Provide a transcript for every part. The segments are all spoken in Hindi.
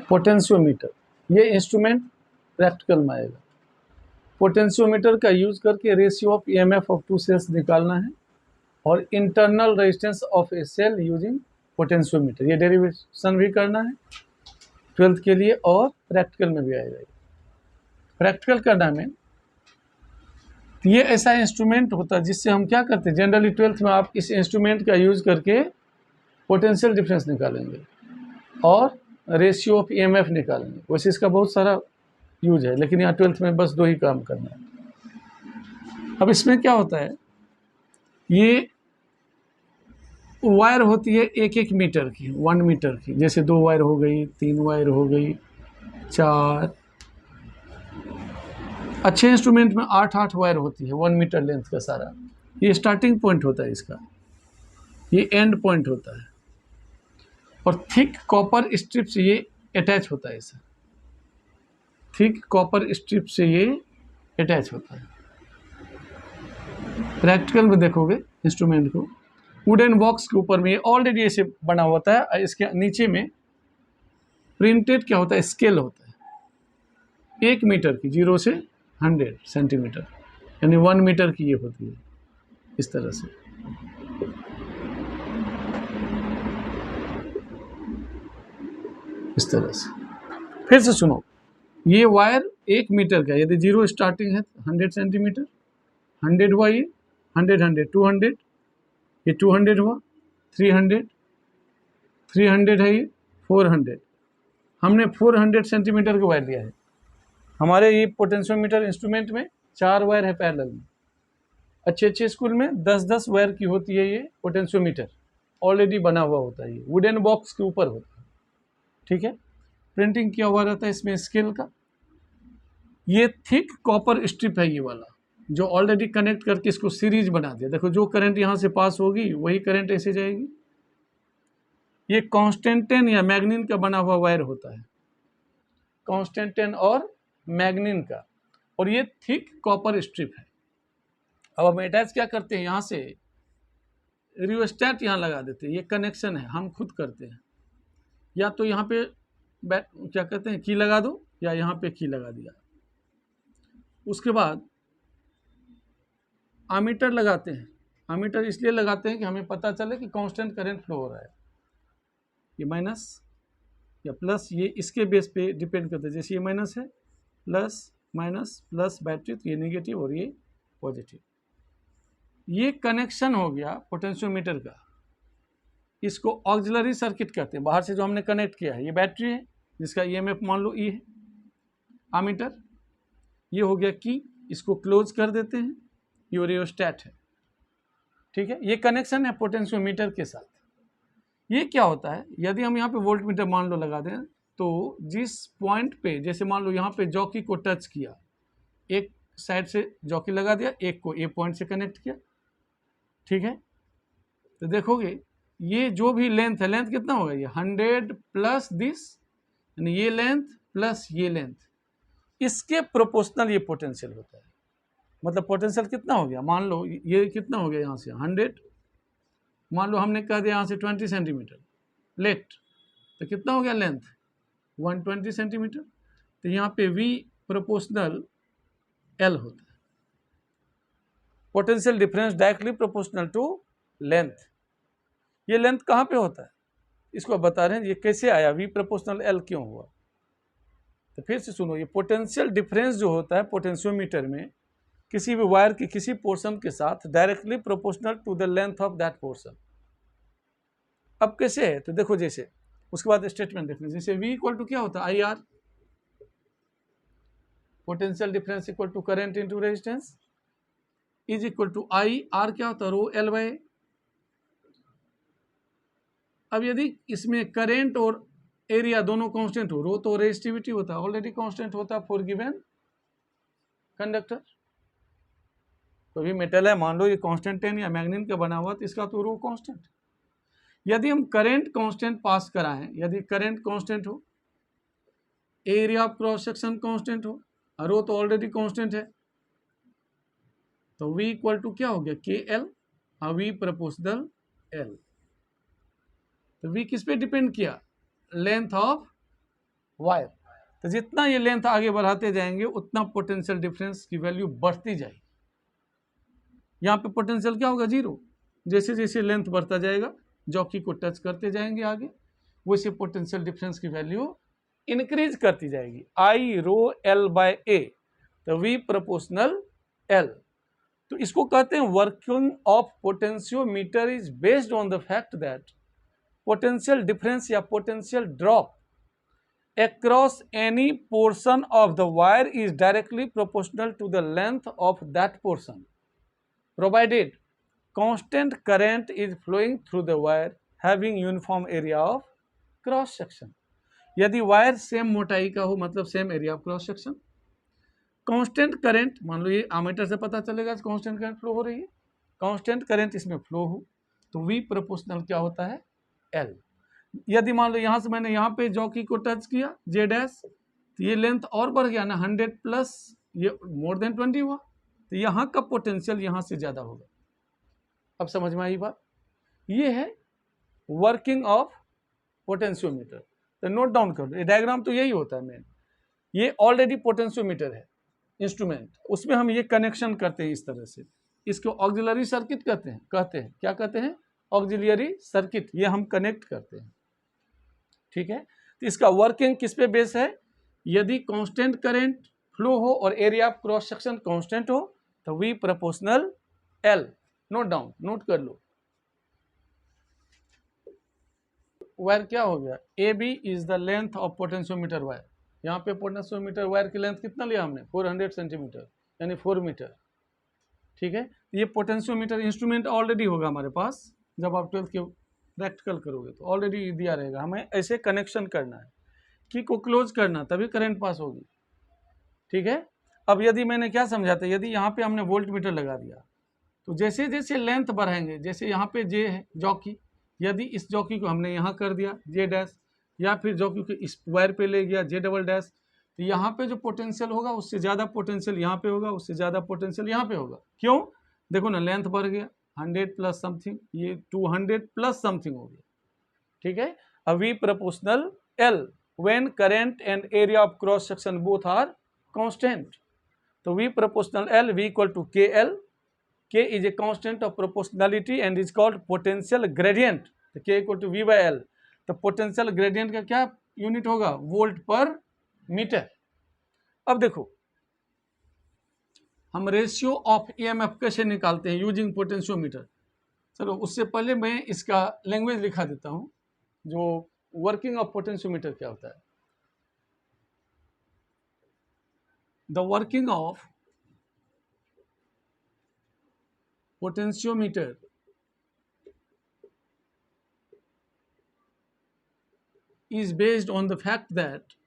पोटेंशियोमीटर, ये इंस्ट्रूमेंट प्रैक्टिकल में आएगा। पोटेंशियोमीटर का यूज करके ratio of EMF of two cells निकालना है और internal resistance of a cell using potentiometer, ये डेरिवेशन भी करना है 12th के लिए और प्रैक्टिकल में भी आएगा। प्रैक्टिकल करना में ये ऐसा इंस्ट्रूमेंट होता है जिससे हम क्या करते हैं, जनरली 12th में आप इस इंस्ट्रूमेंट का यूज करके पोटेंशियल डिफरेंस निकालेंगे और रेशियो ऑफ ईएमएफ निकालेंगे। वैसे इसका बहुत सारा यूज है, लेकिन यहाँ 12th में बस 2 ही काम करना है। अब इसमें क्या होता है, ये वायर होती है 1-1 मीटर की, 1 मीटर की, जैसे 2 वायर हो गई, 3 वायर हो गई, 4, अच्छे इंस्ट्रूमेंट में 8-8 वायर होती है 1 मीटर लेंथ का सारा। ये स्टार्टिंग पॉइंट होता है इसका, ये एंड पॉइंट होता है और थिक कॉपर स्ट्रिप से ये अटैच होता है। इसे थिक कॉपर स्ट्रिप से ये अटैच होता है। प्रैक्टिकल में देखोगे इंस्ट्रूमेंट को, वुडन बॉक्स के ऊपर में ये ऑलरेडी ऐसे बना होता है, इसके नीचे में प्रिंटेड क्या होता है, स्केल होता है 1 मीटर की, 0 से 100 सेंटीमीटर, यानी 1 मीटर की ये होती है इस तरह से। इस तरह से फिर से सुनो, ये वायर 1 मीटर का, यदि 0 स्टार्टिंग है 100 सेंटीमीटर, 100 हुआ, ये 100 100 200, ये 200 हुआ, 300 300 है, ये 400, हमने 400 सेंटीमीटर का वायर लिया है। हमारे ये पोटेंशियोमीटर इंस्ट्रूमेंट में 4 वायर है पैरेलल में। अच्छे अच्छे स्कूल में 10-10 वायर की होती है ये पोटेंशियोमीटर, ऑलरेडी बना हुआ होता है, ये वुडन बॉक्स के ऊपर होता है, ठीक है। प्रिंटिंग किया हुआ रहता है इसमें स्केल का। ये थिक कॉपर स्ट्रिप है ये वाला, जो ऑलरेडी कनेक्ट करके इसको सीरीज बना दिया। देखो जो करंट यहाँ से पास होगी वही करंट ऐसे जाएगी। ये कॉन्स्टेंटेन या मैग्नीन का बना हुआ वायर होता है, कॉन्स्टेंटेन और मैग्नीन का, और ये थिक कॉपर स्ट्रिप है। अब हम अटैच क्या करते हैं, यहाँ से रियोस्टेट यहाँ लगा देते हैं, ये कनेक्शन है, हम खुद करते हैं। या तो यहाँ पे क्या कहते हैं, की लगा दो, या यहाँ पे की लगा दिया। उसके बाद आमीटर लगाते हैं। आमीटर इसलिए लगाते हैं कि हमें पता चले कि कांस्टेंट करंट फ्लो हो रहा है। ये माइनस या प्लस, ये इसके बेस पे डिपेंड करता है। जैसे ये माइनस है, प्लस माइनस प्लस बैटरी, तो ये नेगेटिव और ये पॉजिटिव। ये कनेक्शन हो गया पोटेंशियोमीटर का। इसको ऑक्सिलरी सर्किट कहते हैं। बाहर से जो हमने कनेक्ट किया है, ये बैटरी है जिसका ईएमएफ मान लो ई है। आमीटर ये हो गया की, इसको क्लोज कर देते हैं, ये रियोस्टेट है, ठीक है। ये कनेक्शन है पोटेंशियोमीटर के साथ। ये क्या होता है, यदि हम यहाँ पे वोल्टमीटर मान लो लगा दें, तो जिस पॉइंट पे, जैसे मान लो यहाँ पे जॉकी को टच किया, एक साइड से जॉकी लगा दिया, एक को ए पॉइंट से कनेक्ट किया, ठीक है। तो देखोगे ये जो भी लेंथ है, लेंथ कितना होगा, ये 100 प्लस दिस, यानी ये लेंथ प्लस ये लेंथ, इसके प्रोपोर्शनल ये पोटेंशियल होता है। मतलब पोटेंशियल कितना हो गया, मान लो ये कितना हो गया, यहाँ से 100, मान लो हमने कह दिया यहाँ से 20 सेंटीमीटर लेट, तो कितना हो गया लेंथ 120 सेंटीमीटर। तो यहाँ पे V प्रोपोर्शनल L होता है। Potential difference directly proportional to length. ये लेंथ कहाँ पे होता है, इसको बता रहे हैं, ये कैसे आया, V प्रोपोर्शनल L क्यों हुआ। तो फिर से सुनो, ये पोटेंशियल डिफरेंस जो होता है पोटेंशियोमीटर में, किसी भी वायर के किसी पोर्शन के साथ directly proportional to the length of that portion. अब कैसे है, तो देखो, जैसे उसके बाद स्टेटमेंट देखने, जैसे V इक्वल टू क्या होता है, IR, potential difference equal to current into resistance, is equal to I, R क्या होता है, रो L बाय। अब यदि इसमें करंट और एरिया दोनों कांस्टेंट हो, रो तो रेजिस्टिविटी होता है, ऑलरेडी कांस्टेंट होता है फॉर गिवन कंडक्टर। कोई भी मेटल है, मान लो ये कांस्टेंटेन या मैग्नीन का बना हुआ, तो इसका तो रो कांस्टेंट। यदि हम करंट कांस्टेंट पास कराएं, यदि करंट कांस्टेंट हो, area of cross section constant हो, रो तो ऑलरेडी कांस्टेंट है, तो V इक्वल टू क्या हो गया, KL, और V प्रोपोर्शनल L। तो V किस पे डिपेंड किया, लेंथ ऑफ वायर। तो जितना ये लेंथ आगे बढ़ाते जाएंगे उतना पोटेंशियल डिफरेंस की वैल्यू बढ़ती जाएगी। यहाँ पे पोटेंशियल क्या होगा, जीरो। जैसे जैसे लेंथ बढ़ता जाएगा, जॉकी को टच करते जाएंगे आगे, वैसे पोटेंशियल डिफरेंस की वैल्यू इंक्रीज करती जाएगी। आई रो एल बाय ए, तो वी प्रोपोर्शनल एल। तो इसको कहते हैं working of potentiometer is based on the fact that potential difference या potential drop across any portion of the wire is directly proportional to the length of that portion, provided constant current is flowing through the wire having uniform area of cross section। यदि वायर सेम मोटाई का हो, मतलब same area of cross section, constant current, मान लो ये आमीटर से पता चलेगा कांस्टेंट करंट फ्लो हो रही है, कांस्टेंट करंट इसमें फ्लो हो, तो वी प्रोपोर्शनल क्या होता है, एल। यदि मान लो यहाँ से मैंने यहाँ पे जॉकी को टच किया जे डैश, तो ये लेंथ और बढ़ गया ना, 100 प्लस ये मोर देन 20 हुआ, तो यहाँ का पोटेंशियल यहाँ से ज़्यादा होगा। अब समझ में आई बात। ये है वर्किंग ऑफ पोटेंशियोमीटर। तो नोट डाउन कर दो, ये डायग्राम तो यही होता है मेन। ये ऑलरेडी पोटेंशियोमीटर है इंस्ट्रूमेंट, उसमें हम ये कनेक्शन करते हैं इस तरह से, इसको ऑक्सिलरी सर्किट कहते हैं क्या कहते हैं, ऑक्सिलरी सर्किट, ये हम कनेक्ट करते हैं। ठीक है, तो इसका वर्किंग किस पे बेस है, यदि कांस्टेंट करंट फ्लो हो और area of cross section constant हो तो V proportional L. Note down, note कर लो। वायर क्या हो गया, A B is the length of potentiometer wire. यहाँ पे पोटेंशियोमीटर वायर की लेंथ कितना लिया हमने, 400 सेंटीमीटर यानी 4 मीटर। ठीक है, ये पोटेंशियोमीटर इंस्ट्रूमेंट ऑलरेडी होगा हमारे पास, जब आप 12th के प्रैक्टिकल करोगे तो ऑलरेडी दिया रहेगा। हमें ऐसे कनेक्शन करना है कि को क्लोज करना, तभी करंट पास होगी। ठीक है, अब यदि मैंने क्या समझा था, यदि यहाँ पे हमने वोल्ट मीटर लगा दिया तो जैसे जैसे लेंथ बढ़ाएंगे, जैसे यहाँ पे जे है जॉकी, यदि इस जॉकी को हमने यहाँ कर दिया जे डैश, या फिर जॉकी को इस वायर पे ले गया जे डबल डैश, तो यहाँ पे जो पोटेंशियल होगा उससे ज़्यादा पोटेंशियल यहाँ पे होगा, उससे ज़्यादा पोटेंशियल यहाँ पे होगा। क्यों, देखो ना लेंथ बढ़ गया 100 प्लस समथिंग, ये 200 प्लस समथिंग हो गया। ठीक है, अब V proportional L when current and area of cross section both are constant. तो V proportional L V equal to K L, K is a constant of proportionality and is called potential gradient. तो K equal to V by L, तो पोटेंशियल ग्रेडियंट का क्या यूनिट होगा, वोल्ट पर मीटर। अब देखो हम रेशियो ऑफ ईएमएफ कैसे निकालते हैं यूजिंग पोटेंशियोमीटर। चलो उससे पहले मैं इसका लैंग्वेज लिखा देता हूं, जो वर्किंग ऑफ पोटेंशियोमीटर क्या होता है। The working of potentiometer is based on the fact that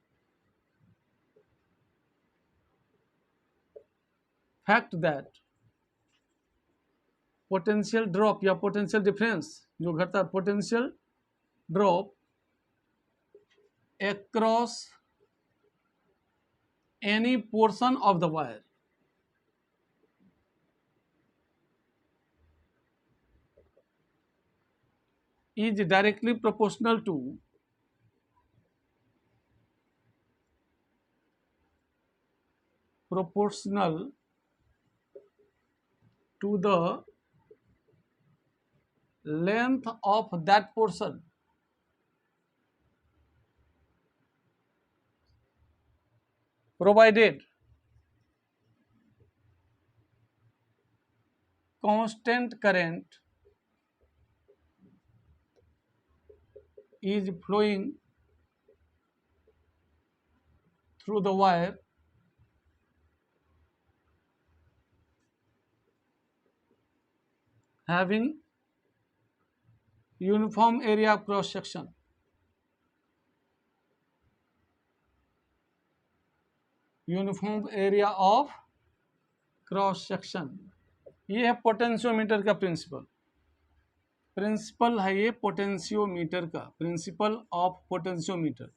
potential drop या potential difference जो घटता है, potential drop across any portion of the wire is directly proportional to the length of that portion, provided constant current is flowing through the wire having uniform area of cross section। Uniform area of cross section, ये है पोटेंशियोमीटर का प्रिंसिपल है ये पोटेंशियोमीटर का, principle of potentiometer.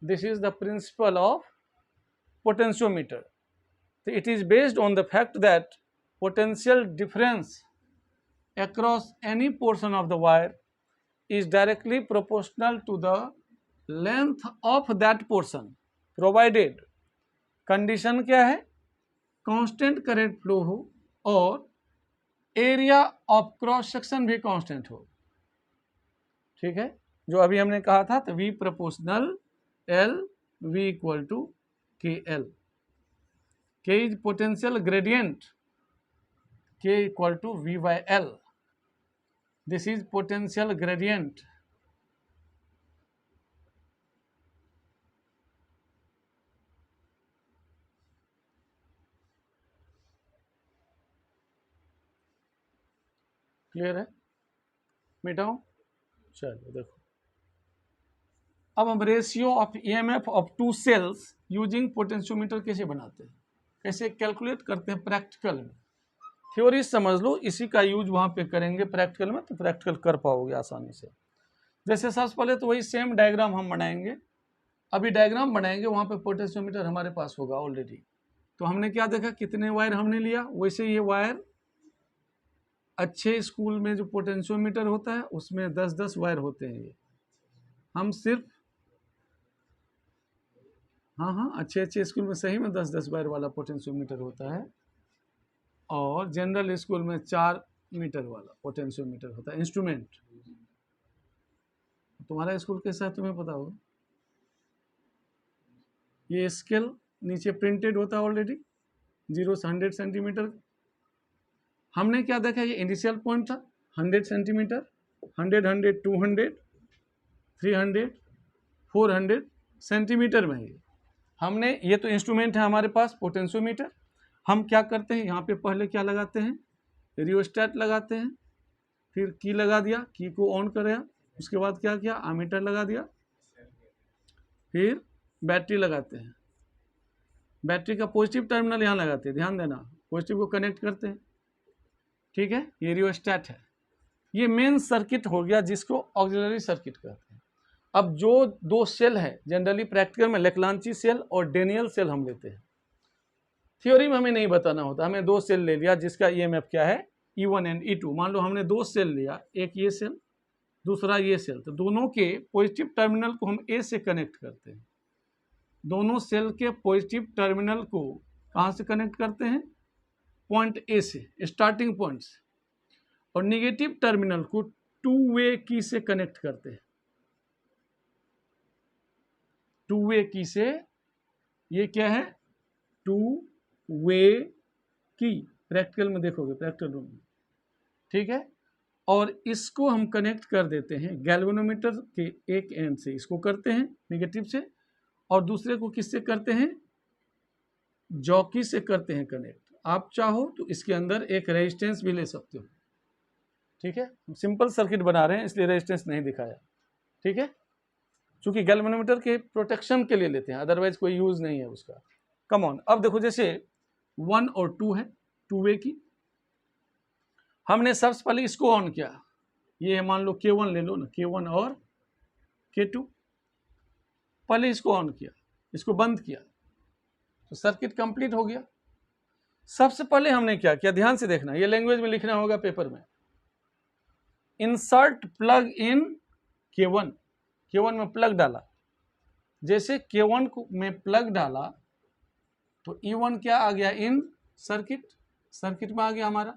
This is the principle of potentiometer. तो it is based on the fact that potential difference across any portion of the wire is directly proportional to the length of that portion provided, condition क्या है, कांस्टेंट करंट फ्लो हो और एरिया ऑफ क्रॉस सेक्शन भी कांस्टेंट हो। ठीक है, जो अभी हमने कहा था, तो V proportional L, V equal to K L, K is potential gradient, K equal to V by L, this is potential gradient. Clear है, मिटाऊं? चलो देखो, अब हम ratio of EMF of two cells using potentiometer कैसे बनाते हैं, कैसे कैलकुलेट करते हैं प्रैक्टिकल में। थ्योरी समझ लो, इसी का यूज वहाँ पे करेंगे प्रैक्टिकल में, तो प्रैक्टिकल कर पाओगे आसानी से। जैसे सबसे पहले तो वही सेम डायग्राम हम बनाएंगे, अभी डायग्राम बनाएंगे, वहाँ पे पोटेंशियोमीटर हमारे पास होगा ऑलरेडी। तो हमने क्या देखा, कितने वायर हमने लिया, वैसे ये वायर अच्छे स्कूल में जो पोटेंशियोमीटर होता है उसमें 10-10 वायर होते हैं। ये हम सिर्फ हाँ अच्छे स्कूल में सही में 10-10 वायर वाला पोटेंशियोमीटर होता है, और जनरल स्कूल में 4 मीटर वाला पोटेंशियोमीटर होता है इंस्ट्रूमेंट। तुम्हारा स्कूल कैसा है तुम्हें पता होगा। ये स्केल नीचे प्रिंटेड होता है ऑलरेडी, 0 से 100 सेंटीमीटर। हमने क्या देखा, ये इनिशियल पॉइंट था 100 सेंटीमीटर, 100, 200, 300, 400 सेंटीमीटर में। हमने ये तो इंस्ट्रूमेंट है हमारे पास पोटेंशियोमीटर। हम क्या करते हैं, यहाँ पे पहले क्या लगाते हैं, रियोस्टेट लगाते हैं, फिर की लगा दिया, की को ऑन कराया, उसके बाद क्या किया, आमीटर लगा दिया, फिर बैटरी लगाते हैं। बैटरी का पॉजिटिव टर्मिनल यहाँ लगाते हैं, ध्यान देना, पॉजिटिव को कनेक्ट करते हैं। ठीक है, ये रियोस्टेट है। ये मेन सर्किट हो गया जिसको ऑक्सिलरी सर्किट कहते हैं। अब जो दो सेल है, जनरली प्रैक्टिकल में लेक्लांची सेल और डेनियल सेल हम लेते हैं, थ्योरी में हमें नहीं बताना होता। हमें दो सेल ले लिया जिसका ईएमएफ क्या है, E1 एंड E2। मान लो हमने दो सेल लिया, एक ये सेल दूसरा ये सेल, तो दोनों के पॉजिटिव टर्मिनल को हम ए से कनेक्ट करते हैं। दोनों सेल के पॉजिटिव टर्मिनल को कहाँ से कनेक्ट करते हैं, पॉइंट ए से, स्टार्टिंग पॉइंट से, और निगेटिव टर्मिनल को 2 वे की से कनेक्ट करते हैं। 2 वे की से, ये क्या है, 2 वे की, प्रैक्टिकल में देखोगे, प्रैक्टिकल रूम में। ठीक है, और इसको हम कनेक्ट कर देते हैं गैल्वेनोमीटर के एक एंड से, इसको करते हैं निगेटिव से, और दूसरे को किससे करते हैं, जॉकी से करते हैं कनेक्ट। आप चाहो तो इसके अंदर एक रेजिस्टेंस भी ले सकते हो। ठीक है, हम सिंपल सर्किट बना रहे हैं इसलिए रेजिस्टेंस नहीं दिखाया। ठीक है, चूंकि गैल्वेनोमीटर के प्रोटेक्शन के लिए लेते हैं, अदरवाइज कोई यूज नहीं है उसका। कम ऑन, अब देखो जैसे 1 और 2 है, 2 वे की, हमने सबसे पहले इसको ऑन किया, ये मान लो K1 ले लो ना, K1 और K2, पहले इसको ऑन किया, इसको बंद किया, तो सर्किट कंप्लीट हो गया। सबसे पहले हमने क्या किया, ध्यान से देखना, ये लैंग्वेज में लिखना होगा पेपर में, insert plug in K1, K1 में प्लग डाला। जैसे K1 में प्लग डाला तो E1 क्या आ गया, इन सर्किट, सर्किट में आ गया हमारा।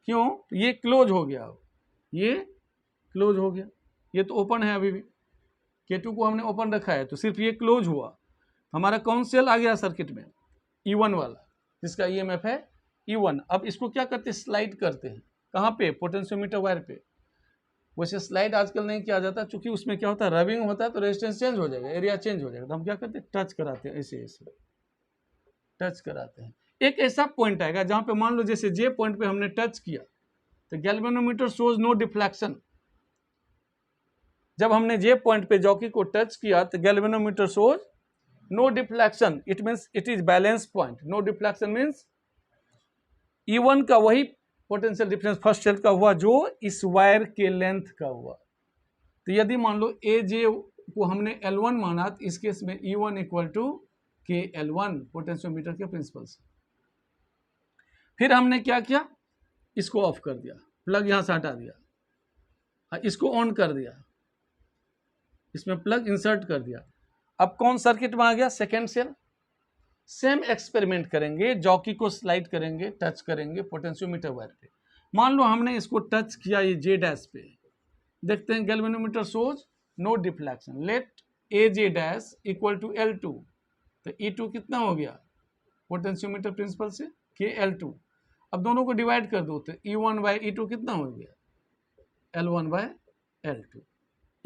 क्यों, तो ये क्लोज हो गया, ये क्लोज हो गया, ये तो ओपन है अभी भी, K2 को हमने ओपन रखा है, तो सिर्फ ये क्लोज हुआ, हमारा कौन सेल आ गया सर्किट में, E1 वाला, जिसका ईएमएफ है E1। अब इसको क्या करते हैं, स्लाइड करते हैं, कहाँ पे, पोटेंशियोमीटर वायर पे। वैसे स्लाइड आजकल नहीं किया जाता, क्योंकि उसमें क्या होता है, रबिंग होता है तो रेजिस्टेंस चेंज हो जाएगा, एरिया चेंज हो जाएगा। तो हम क्या करते हैं, टच कराते हैं, ऐसे ऐसे टच कराते हैं। एक ऐसा पॉइंट आएगा जहाँ पे मान लो जैसे जे पॉइंट पे हमने टच किया, तो गैल्वेनोमीटर शोज नो डिफ्लेक्शन। जब हमने जे पॉइंट पे जॉकी को टच किया तो galvanometer shows no deflection, it means it is balance point. No deflection means E1 का वही पोटेंशियल डिफरेंस फर्स्ट सेल का हुआ जो इस वायर के लेंथ का हुआ। तो यदि मान लो ए जे को हमने L1 माना, तो इस केस में E1 equal to KL1 potentiometer के प्रिंसिपल से। फिर हमने क्या किया, इसको ऑफ कर दिया, प्लग यहाँ से हटा दिया, इसको ऑन कर दिया, इसमें प्लग इंसर्ट कर दिया। अब कौन सर्किट में आ गया? Second cell. सेम एक्सपेरिमेंट करेंगे, जॉकी को स्लाइड करेंगे, टच करेंगे पोटेंशियोमीटर वायर पे। मान लो हमने इसको टच किया ये जे डैश पे, देखते हैं galvanometer shows no deflection. Let A J dash equal to L2, तो E2 कितना हो गया पोटेंशियोमीटर प्रिंसिपल से? KL2। अब दोनों को डिवाइड कर दो तो E1 बाई E2 कितना हो गया? L1 bye L2।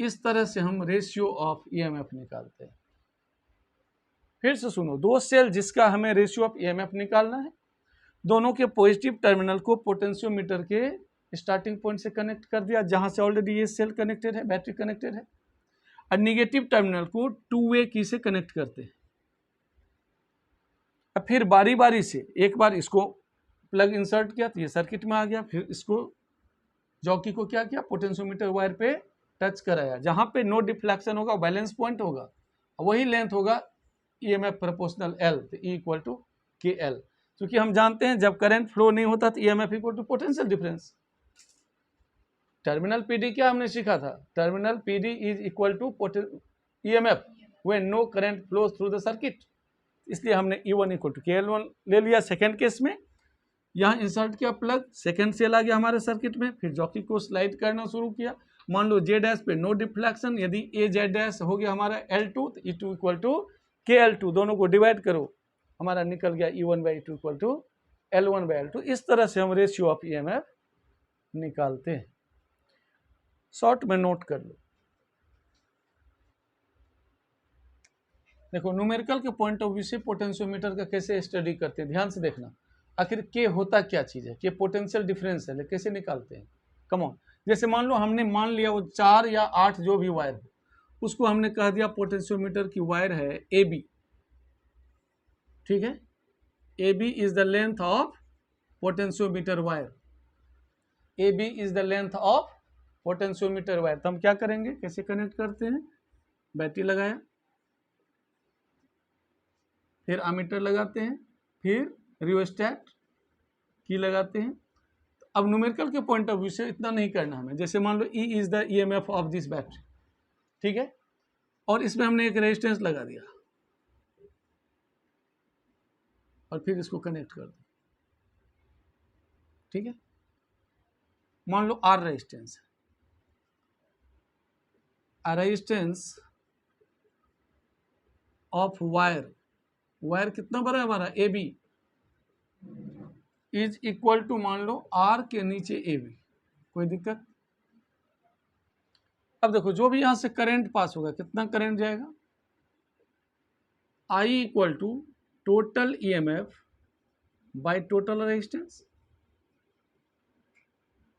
इस तरह से हम रेशियो ऑफ EMF निकालते हैं। फिर से सुनो, दो सेल जिसका हमें रेशियो ऑफ EMF निकालना है, दोनों के पॉजिटिव टर्मिनल को पोटेंशियोमीटर के स्टार्टिंग पॉइंट से कनेक्ट कर दिया, जहां से ऑलरेडी ये सेल कनेक्टेड है, बैटरी कनेक्टेड है, और निगेटिव टर्मिनल को टू वे की से कनेक्ट करते हैं। अब फिर बारी बारी से एक बार इसको प्लग इंसर्ट किया तो ये सर्किट में आ गया, फिर इसको जॉकी को क्या किया? पोटेंशियोमीटर वायर पे टच कराया, जहां पे नो डिफ्लेक्शन होगा, बैलेंस पॉइंट होगा, वही लेंथ होगा EMF प्रोपोर्शनल L, तो E इक्वल टू KL। क्योंकि हम जानते हैं जब करंट फ्लो नहीं होता तो EMF equal to potential difference. Terminal PD क्या हमने सीखा था? Terminal PD is equal to EMF when no current flows through the circuit. इसलिए हमने E1 इक्वल टू KL1 ले लिया। सेकेंड केस में यहाँ इंसर्ट किया प्लग, सेकेंड सेल आ गया हमारे सर्किट में, फिर जॉकी को स्लाइड करना शुरू किया। मान लो जे डैश पे नो डिफ्लेक्शन, यदि ए जेड डैश हो गया हमारा L2, तो E2 इक्वल टू KL2, दोनों को डिवाइड करो, हमारा निकल गया E1 by E2 equal to L1 by L2। इस तरह से हम रेशियो ऑफ EMF निकालते हैं। शॉर्ट में नोट कर लो। देखो, न्यूमेरिकल के पॉइंट ऑफ व्यू से पोटेंशियोमीटर का कैसे स्टडी करते हैं, ध्यान से देखना। आखिर के होता क्या चीज़ है? के पोटेंशियल डिफरेंस है, कैसे निकालते हैं? कम ऑन, जैसे मान लो हमने मान लिया वो 4 या 8 जो भी वायर हो, उसको हमने कह दिया पोटेंशियोमीटर की वायर है AB, ठीक है? AB is the length of potentiometer wire, AB is the length of potentiometer wire. तो हम क्या करेंगे, कैसे कनेक्ट करते हैं? बैटरी लगाया, फिर एमीटर लगाते हैं, फिर रियोस्टेट की लगाते हैं। अब न्यूमेरिकल के पॉइंट ऑफ व्यू से इतना नहीं करना हमें। जैसे मान लो E is the EMF of this battery, ठीक है, और इसमें हमने एक रेजिस्टेंस लगा दिया और फिर इसको कनेक्ट कर दो, ठीक है। मान लो R रेजिस्टेंस है, रेजिस्टेंस ऑफ वायर, वायर कितना बड़ा है हमारा AB, इज इक्वल टू मान लो R के नीचे AB। कोई दिक्कत? अब देखो, जो भी यहां से करंट पास होगा, कितना करंट जाएगा? I equal to total EMF by total resistance.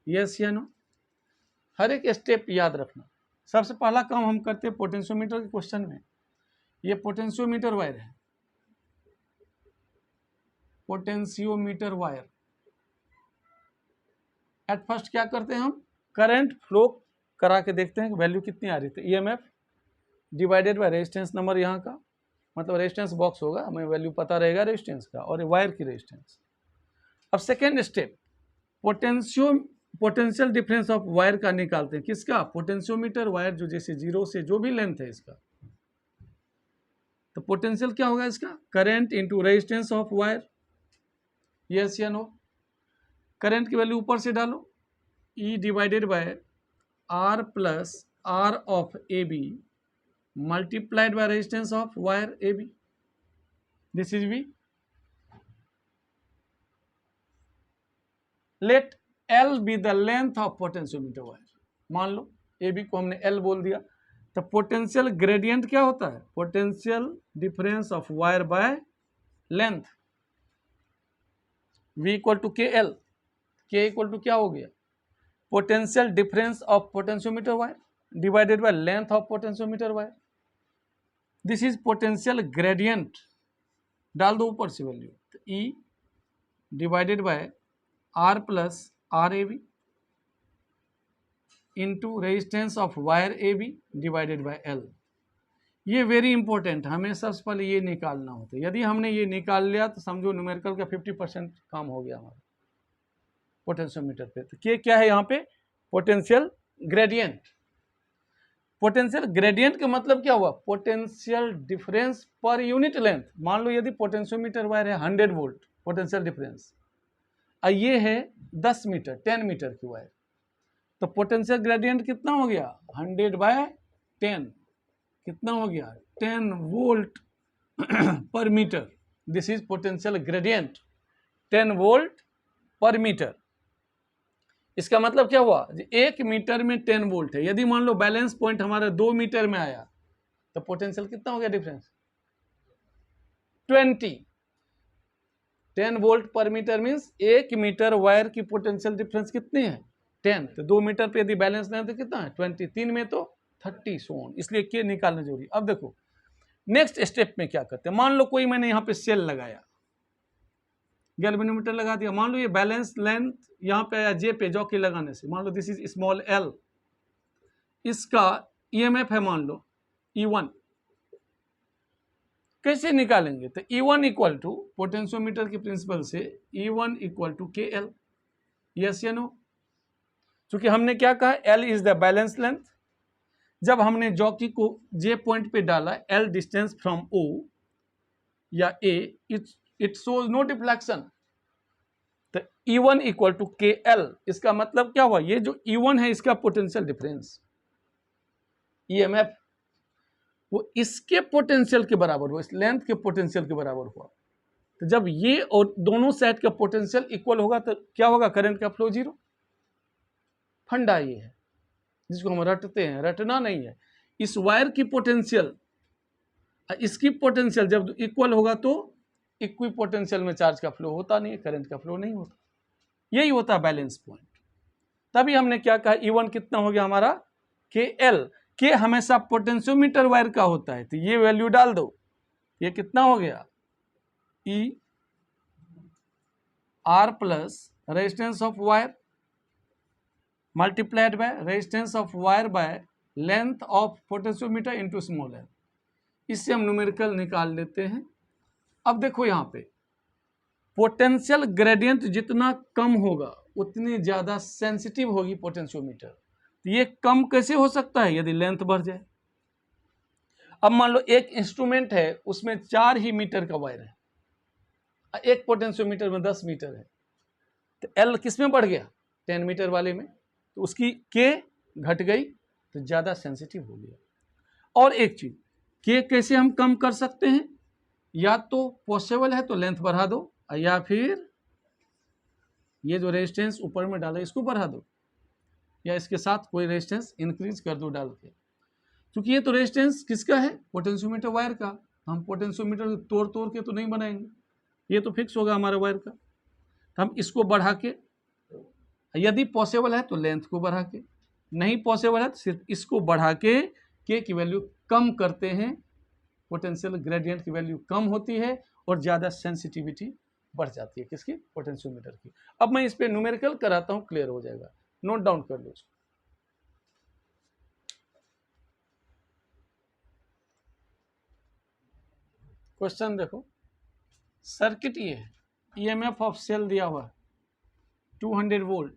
Yes या नो? हर एक स्टेप याद रखना। सबसे पहला काम हम करते हैं पोटेंशियोमीटर के क्वेश्चन में, ये पोटेंशियोमीटर वायर है, पोटेंशियोमीटर वायर। एट फर्स्ट क्या करते हैं हम? करंट फ्लो करा के देखते हैं कि वैल्यू कितनी आ रही थी। EMF divided by resistance number यहाँ का, मतलब रेजिस्टेंस बॉक्स होगा, हमें वैल्यू पता रहेगा रेजिस्टेंस का और वायर की रेजिस्टेंस। अब second step, potential difference of wire का निकालते हैं। किसका? पोटेंशियोमीटर वायर, जो जैसे 0 से जो भी लेंथ है इसका, तो पोटेंशियल क्या होगा इसका? Current into resistance of wire. Yes या नो? करंट की वैल्यू ऊपर से डालो, E divided by R plus R of AB multiplied by resistance of wire AB। This is V। Let L be the length of potentiometer wire. मान लो AB को हमने L बोल दिया, तो पोटेंशियल ग्रेडियंट क्या होता है? Potential difference of wire by length. V equal to KL, K equal to क्या हो गया? Potential difference of potentiometer wire divided by length of potentiometer wire. This is potential gradient. डाल दो ऊपर से वैल्यू, तो E divided by R plus RAB into resistance of wire AB divided by L। ये वेरी इंपॉर्टेंट, हमें सबसे पहले ये निकालना होता है। यदि हमने ये निकाल लिया तो समझो न्यूमेरिकल का 50% काम हो गया हमारा पोटेंशियोमीटर पे। तो क्या है यहाँ पे? Potential gradient. पोटेंशियल ग्रेडियंट का मतलब क्या हुआ, potential difference per unit length. मान लो यदि पोटेंशियोमीटर वायर है 100 वोल्ट पोटेंशियल डिफरेंस, और ये है 10 मीटर 10 मीटर की वायर, तो पोटेंशियल ग्रेडियंट कितना हो गया 100/10, कितना हो गया 10 volt per metre. This is potential gradient 10 volt per metre. इसका मतलब क्या हुआ, 1 मीटर में 10 वोल्ट है, यदि मान लो बैलेंस पॉइंट हमारा 2 मीटर में आया तो पोटेंशियल कितना हो गया difference 20। 10 volt per metre means 1 metre wire की पोटेंशियल डिफरेंस कितनी है 10, तो 2 मीटर पे यदि बैलेंस नहीं तो कितना है 20, 3 में तो 30 सोन, इसलिए के निकालना जरूरी। अब देखो नेक्स्ट स्टेप में क्या करते हैं, मान लो कोई मैंने यहाँ पे सेल लगाया, गैल्वेनोमीटर लगा दिया, मान लो ये बैलेंस लेंथ यहाँ पे आया जे पे जॉकी लगाने से, मान लो दिस इज स्मॉल एल, इसका ईएमएफ है मान लो E1, कैसे निकालेंगे, तो E1 इक्वल टू पोटेंशियोमीटर के प्रिंसिपल से E1 equal to KL, yes या नो। क्योंकि हमने क्या कहा L is the balance length, जब हमने जॉकी को J पॉइंट पे डाला, L डिस्टेंस फ्रॉम O या A, it shows no deflection, तो E1 इक्वल टू KL, इसका मतलब क्या हुआ, ये जो E1 है इसका पोटेंशियल डिफरेंस EMF वो इसके पोटेंशियल के बराबर हुआ, इस लेंथ के पोटेंशियल के बराबर हुआ। तो जब ये और दोनों साइड का पोटेंशियल इक्वल होगा तो क्या होगा, करंट का फ्लो जीरो। फंडा ये है जिसको हम रटते हैं, रटना नहीं है। इस वायर की पोटेंशियल इसकी पोटेंशियल जब इक्वल होगा तो इक्वी पोटेंशियल में चार्ज का फ्लो होता नहीं है, करंट का फ्लो नहीं होता, यही होता है बैलेंस पॉइंट। तभी हमने क्या कहा E1 कितना हो गया हमारा KL, के हमेशा पोटेंशियोमीटर वायर का होता है, तो ये वैल्यू डाल दो, ये कितना हो गया E R plus resistance of wire multiplied by resistance of wire by length of potentiometer into small L. इससे हम न्यूमेरिकल निकाल लेते हैं। अब देखो यहाँ पे पोटेंशियल ग्रेडियंट जितना कम होगा उतनी ज्यादा सेंसिटिव होगी पोटेंशियोमीटर। तो ये कम कैसे हो सकता है, यदि लेंथ बढ़ जाए। अब मान लो एक इंस्ट्रूमेंट है उसमें 4 ही मीटर का वायर है, एक पोटेंशियोमीटर में 10 मीटर है, तो एल किस में बढ़ गया 10 मीटर वाले में, तो उसकी के घट गई तो ज़्यादा सेंसिटिव हो गया। और एक चीज़ के कैसे हम कम कर सकते हैं, या तो पॉसिबल है तो लेंथ बढ़ा दो, या फिर ये जो रेजिस्टेंस ऊपर में डाला इसको बढ़ा दो, या इसके साथ कोई रेजिस्टेंस इंक्रीज कर दो डाल के। क्योंकि ये तो रेजिस्टेंस किसका है पोटेंशियोमीटर वायर का, हम पोटेंशियोमीटर तोड़ तोड़ के तो नहीं बनाएंगे, ये तो फिक्स होगा हमारे वायर का। तो हम इसको बढ़ा के, यदि पॉसिबल है तो लेंथ को बढ़ा के, नहीं पॉसिबल है तो सिर्फ इसको बढ़ा के के की वैल्यू कम करते हैं, पोटेंशियल ग्रेडियंट की वैल्यू कम होती है और ज़्यादा सेंसिटिविटी बढ़ जाती है किसकी पोटेंशियोमीटर की। अब मैं इस पर न्यूमेरिकल कराता हूँ, क्लियर हो जाएगा, नोट डाउन कर लो। क्वेश्चन देखो, सर्किट ये है, ईएमएफ ऑफ सेल दिया हुआ 200 वोल्ट,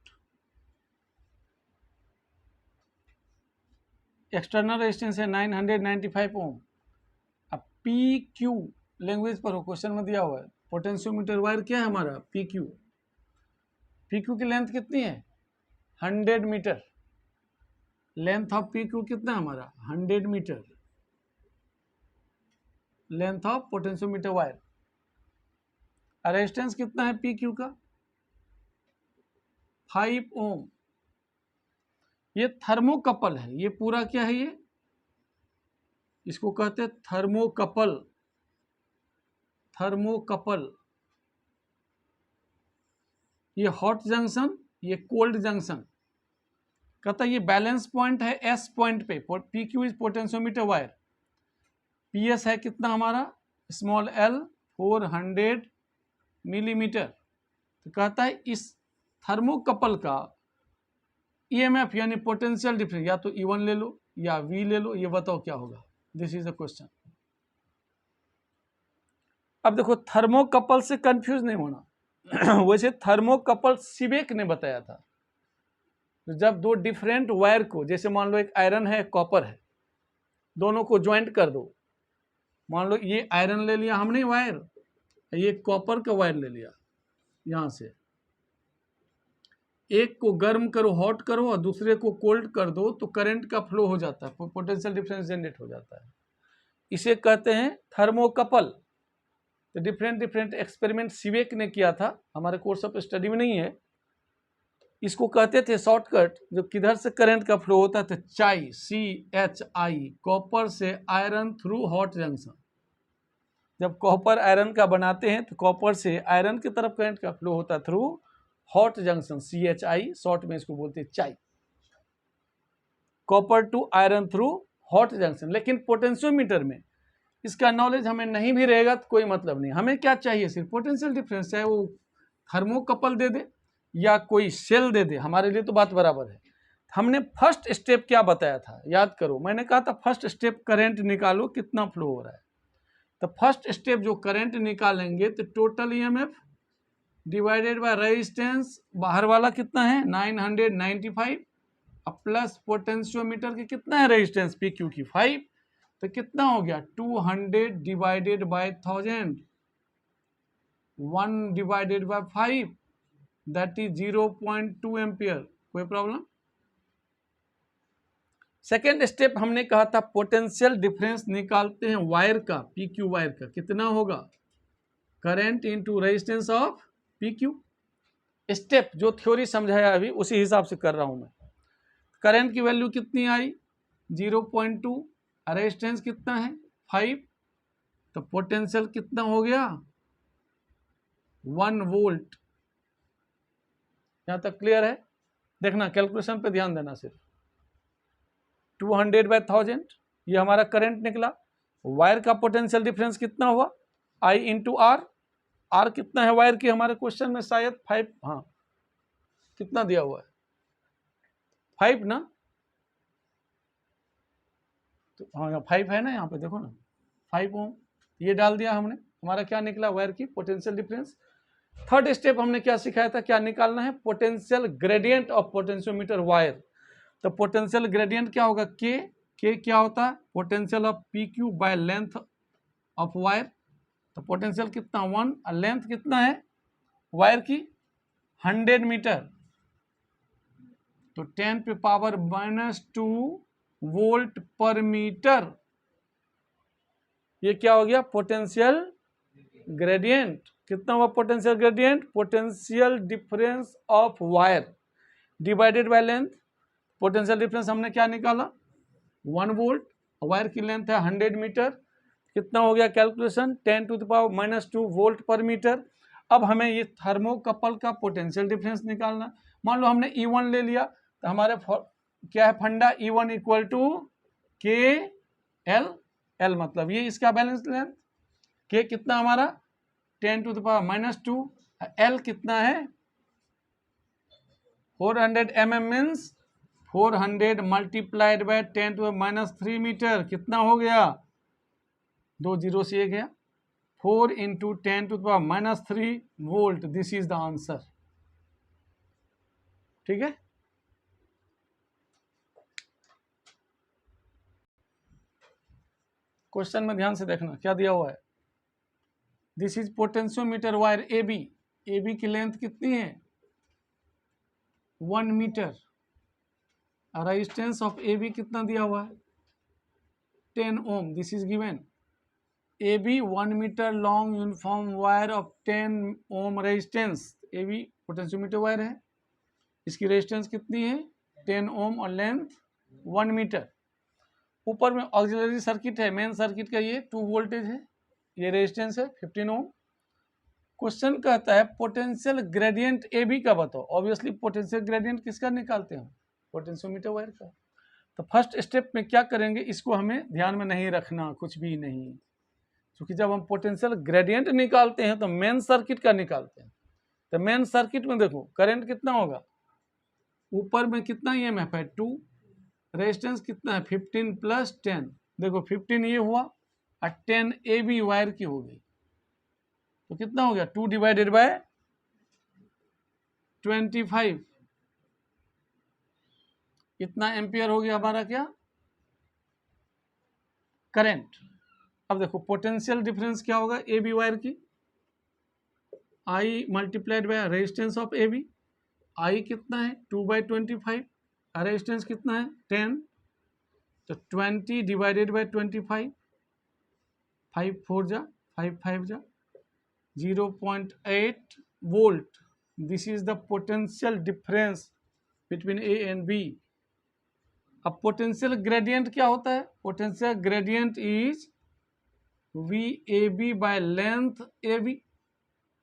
एक्सटर्नल रेजिस्टेंस है 995 ओम। अब पी क्यू लैंग्वेज पर हो, क्वेश्चन में दिया हुआ है पोटेंशियोमीटर वायर क्या है हमारा पी क्यू की लेंथ कितनी है 100 metre, length of P Q कितना है हमारा 100 metre, length of potentiometer wire. Resistance कितना है पी क्यू का 5 ओम। ये थर्मोकपल है, ये पूरा क्या है, ये इसको कहते हैं थर्मोकपल, थर्मोकपल। ये हॉट जंक्शन, ये कोल्ड जंक्शन। कहता है ये बैलेंस पॉइंट है एस पॉइंट पे, P Q is potentiometer wire, P S है कितना हमारा स्मॉल एल 400 मिलीमीटर। तो कहता है इस थर्मोकपल का ईएमएफ यानी पोटेंशियल डिफरेंस या तो E1 ले लो या V ले लो, ये बताओ क्या होगा, दिस इज अ क्वेश्चन। अब देखो थर्मोकपल से कंफ्यूज नहीं होना वैसे थर्मोकपल सिबेक ने बताया था, तो जब दो डिफरेंट वायर को, जैसे मान लो एक आयरन है एक कॉपर है, दोनों को ज्वाइंट कर दो। मान लो ये आयरन ले लिया हमने वायर, ये कॉपर का वायर ले लिया, यहाँ से एक को गर्म करो, हॉट करो, और दूसरे को कोल्ड कर दो, तो करंट का फ्लो हो जाता है, पोटेंशियल डिफरेंस जनरेट हो जाता है। इसे कहते हैं थर्मोकपल। तो डिफरेंट डिफरेंट एक्सपेरिमेंट सीवेक ने किया था, हमारे कोर्स ऑफ स्टडी में नहीं है। इसको कहते थे शॉर्टकट, जो किधर से करंट का फ्लो होता था, चाई, CHI, कॉपर से आयरन थ्रू हॉट जंक्शन। जब कॉपर आयरन का बनाते हैं तो कॉपर से आयरन की तरफ करंट का फ्लो होता through hot junction, CHI, short में इसको बोलते हैं चाई, copper two iron through hot junction. लेकिन पोटेंशियोमीटर में इसका नॉलेज हमें नहीं भी रहेगा तो कोई मतलब नहीं, हमें क्या चाहिए, सिर्फ पोटेंशियल डिफरेंस, चाहे वो थर्मोकपल दे दे या कोई सेल दे दे, हमारे लिए तो बात बराबर है। हमने फर्स्ट स्टेप क्या बताया था, याद करो, मैंने कहा था फर्स्ट स्टेप करंट निकालो कितना फ्लो हो रहा है। तो फर्स्ट स्टेप जो करंट निकालेंगे तो total EMF divided by resistance, बाहर वाला कितना है 995, अब प्लस पोटेंशियोमीटर की कितना है रेजिस्टेंस PQ की 5, तो कितना हो गया 200 divided by 1000, 1 divided by 5, that is 0.2 ampere. कोई प्रॉब्लम? सेकेंड स्टेप हमने कहा था पोटेंशियल डिफरेंस निकालते हैं वायर का, PQ वायर का, कितना होगा current into resistance of PQ। Step जो थ्योरी समझाया अभी उसी हिसाब से कर रहा हूं मैं। करंट की वैल्यू कितनी आई 0.2, रेजिस्टेंस कितना है 5, तो पोटेंशियल कितना हो गया 1 वोल्ट। यहां तक क्लियर है? देखना कैलकुलेशन पे ध्यान देना, सिर्फ 200 बाय 1000 ये हमारा करंट निकला। वायर का पोटेंशियल डिफरेंस कितना हुआ I इंटू आर, आर कितना है वायर की, हमारे क्वेश्चन में शायद 5, हाँ कितना दिया हुआ है 5 ना, तो हाँ 5 है ना, यहाँ पे देखो ना 5 ओम, ये डाल दिया हमने, हमारा क्या निकला वायर की पोटेंशियल डिफरेंस। थर्ड स्टेप हमने क्या सिखाया था, क्या निकालना है potential gradient of potentiometer wire. तो पोटेंशियल ग्रेडियंट क्या होगा के क्या होता है potential of PQ bye length of wire. तो पोटेंशियल कितना 1, और लेंथ कितना है वायर की 100 मीटर, तो 10⁻⁻² वोल्ट पर मीटर। ये क्या हो गया पोटेंशियल ग्रेडियंट। कितना हुआ potential gradient, potential difference of wire divided by length. Potential difference हमने क्या निकाला 1 वोल्ट, वायर की लेंथ है 100 मीटर, कितना हो गया कैलकुलेशन 10⁻⁻² वोल्ट पर मीटर। अब हमें ये थर्मोकपल का पोटेंशियल डिफरेंस निकालना। मान लो हमने E1 ले लिया, तो हमारे क्या है फंडा E1 equal to KL, L मतलब ये इसका बैलेंस लेंथ, K कितना हमारा 10⁻⁻², L कितना है 400 mm means 400 multiplied by 10⁻³ metre, कितना हो गया 2 जीरो से 1 गया, 4 into 10⁻³ volt. This is the answer. ठीक है, क्वेश्चन में ध्यान से देखना क्या दिया हुआ है। This is potentiometer wire AB की लेंथ कितनी है 1 मीटर, रेजिस्टेंस ऑफ AB कितना दिया हुआ है 10 ohm, this is given. AB 1 metre long uniform wire of 10 ohm resistance, AB potentiometer wire है, इसकी रेजिस्टेंस कितनी है 10 ओम और लेंथ 1 मीटर। ऊपर में ऑक्सिलरी सर्किट है, मेन सर्किट का ये 2 वोल्टेज है, ये रेजिस्टेंस है 15 ओम। क्वेश्चन कहता है पोटेंशियल ग्रेडियंट AB का बताओ। ऑब्वियसली पोटेंशियल ग्रेडियंट किसका निकालते हैं पोटेंशियोमीटर वायर का। तो फर्स्ट स्टेप में क्या करेंगे, इसको हमें ध्यान में नहीं रखना कुछ भी नहीं, क्योंकि जब हम पोटेंशियल ग्रेडियंट निकालते हैं तो मेन सर्किट का निकालते हैं। तो मेन सर्किट में देखो करंट कितना होगा, ऊपर में कितना EMF है 2, रेजिस्टेंस कितना है 15 प्लस 10, देखो 15 ये हुआ और 10 AB वायर की हो गई, तो कितना हो गया 2 डिवाइडेड बाय 25, कितना एम्पियर हो गया हमारा क्या करंट। अब देखो पोटेंशियल डिफरेंस क्या होगा ए बी वायर की, I multiplied by resistance of A B. I कितना है 2/25, रेजिस्टेंस कितना है 10, तो 20 डिवाइडेड बाय 25, 5 4 जा 5 5 जा 0.8 volt. This is the potential difference between A and B. अब पोटेंशियल ग्रेडियंट क्या होता है? Potential gradient is V A B by length A B.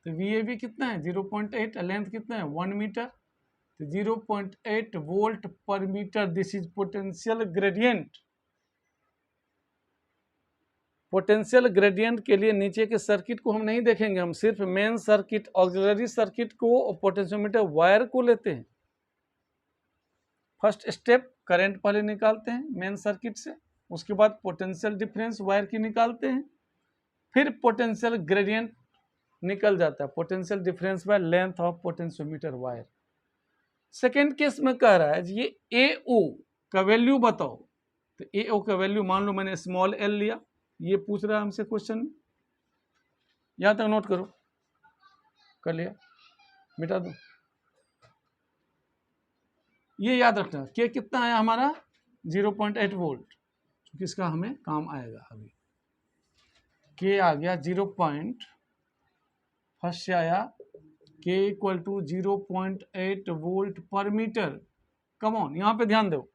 तो वी ए बी कितना है 0.8, लेंथ कितना है 1 मीटर, तो 0.8 volt per metre. This is potential gradient. Potential gradient के लिए नीचे के सर्किट को हम नहीं देखेंगे, हम सिर्फ मेन सर्किट, ऑक्सिलरी सर्किट को और पोटेंशियोमीटर वायर को लेते हैं। फर्स्ट स्टेप करंट पहले निकालते हैं मेन सर्किट से, उसके बाद पोटेंशियल डिफरेंस वायर की निकालते हैं, फिर पोटेंशियल ग्रेडियंट निकल जाता है, potential difference bye length of potentiometer wire. Second case में कह रहा है ये ए ओ का वैल्यू बताओ। तो ए ओ का वैल्यू मान लो मैंने स्मॉल एल लिया, ये पूछ रहा है हमसे क्वेश्चन, यहां तक नोट करो, कर लिया, मिटा दो। ये याद रखना के कितना आया हमारा 0.8 वोल्ट, क्योंकि इसका हमें काम आएगा अभी। के आ गया 0. फर्स्ट से आया के equal to 0.8 volt per metre. Come on, यहाँ पे ध्यान दो।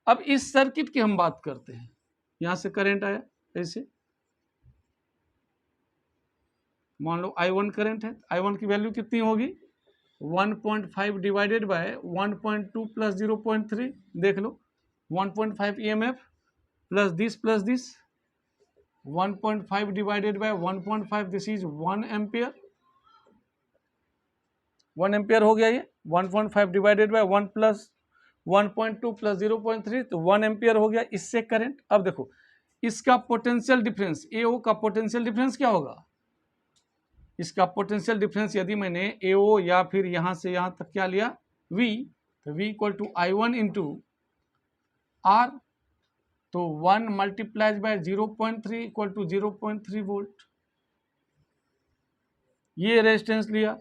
अब इस सर्किट की हम बात करते हैं, यहां से करंट आया ऐसे, मान लो I1 करंट है, I1 की वैल्यू कितनी होगी 1.5 डिवाइडेड बाय 1.2 प्लस 0.3, देख लो 1.5 EMF plus this 1.5 divided by 1.5, this is 1 ampere. 1 ampere हो गया ये, 1.5 डिवाइडेड बाय 1 प्लस 1.2 प्लस 0.3, तो 1 एम्पियर हो गया इससे करंट। अब देखो इसका पोटेंशियल डिफरेंस AO का पोटेंशियल डिफरेंस क्या होगा, इसका पोटेंशियल डिफरेंस यदि मैंने AO या फिर यहां से यहां तक क्या लिया V, तो V equal to I1 into R, तो 1 multiplies by 0.3 equal to 0.3 volt. ये रेजिस्टेंस लिया,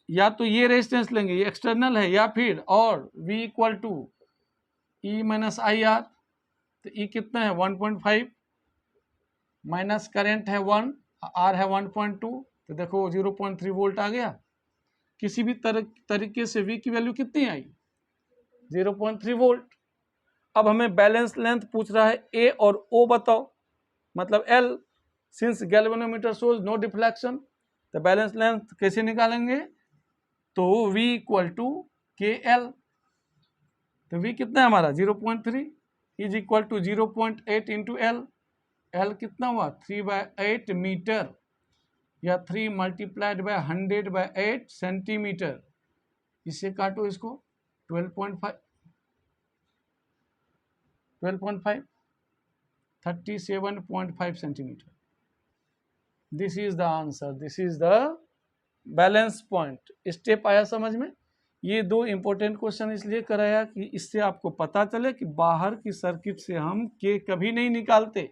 या तो ये रेजिस्टेंस लेंगे, ये एक्सटर्नल है, या फिर और V equal to E minus I R, तो E कितना है 1.5 माइनस करंट है 1, R है 1.2, तो देखो 0.3 वोल्ट आ गया। किसी भी तरीके से V की वैल्यू कितनी आई 0.3 वोल्ट। अब हमें बैलेंस लेंथ पूछ रहा है A और O बताओ, मतलब L, since galvanometer shows no deflection, तो बैलेंस लेंथ कैसे निकालेंगे, तो V इक्वल टू KL, तो V कितना है हमारा 0.3 is equal to 0.8 into L, L कितना हुआ 3/8 मीटर, या 3 मल्टीप्लाइड बाय 100/8 सेंटीमीटर। इससे काटो इसको 12.5 37.5 centimetre. This is the answer, this is the balance point. Step आया समझ में? ये दो इंपॉर्टेंट क्वेश्चन इसलिए कराया कि इससे आपको पता चले कि बाहर की सर्किट से हम के कभी नहीं निकालते,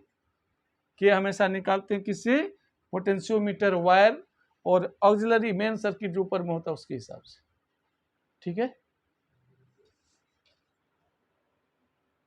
के हमेशा निकालते हैं किससे, पोटेंशियोमीटर वायर और ऑक्सिलरी मेन सर्किट जो ऊपर में होता है उसके हिसाब से। ठीक है।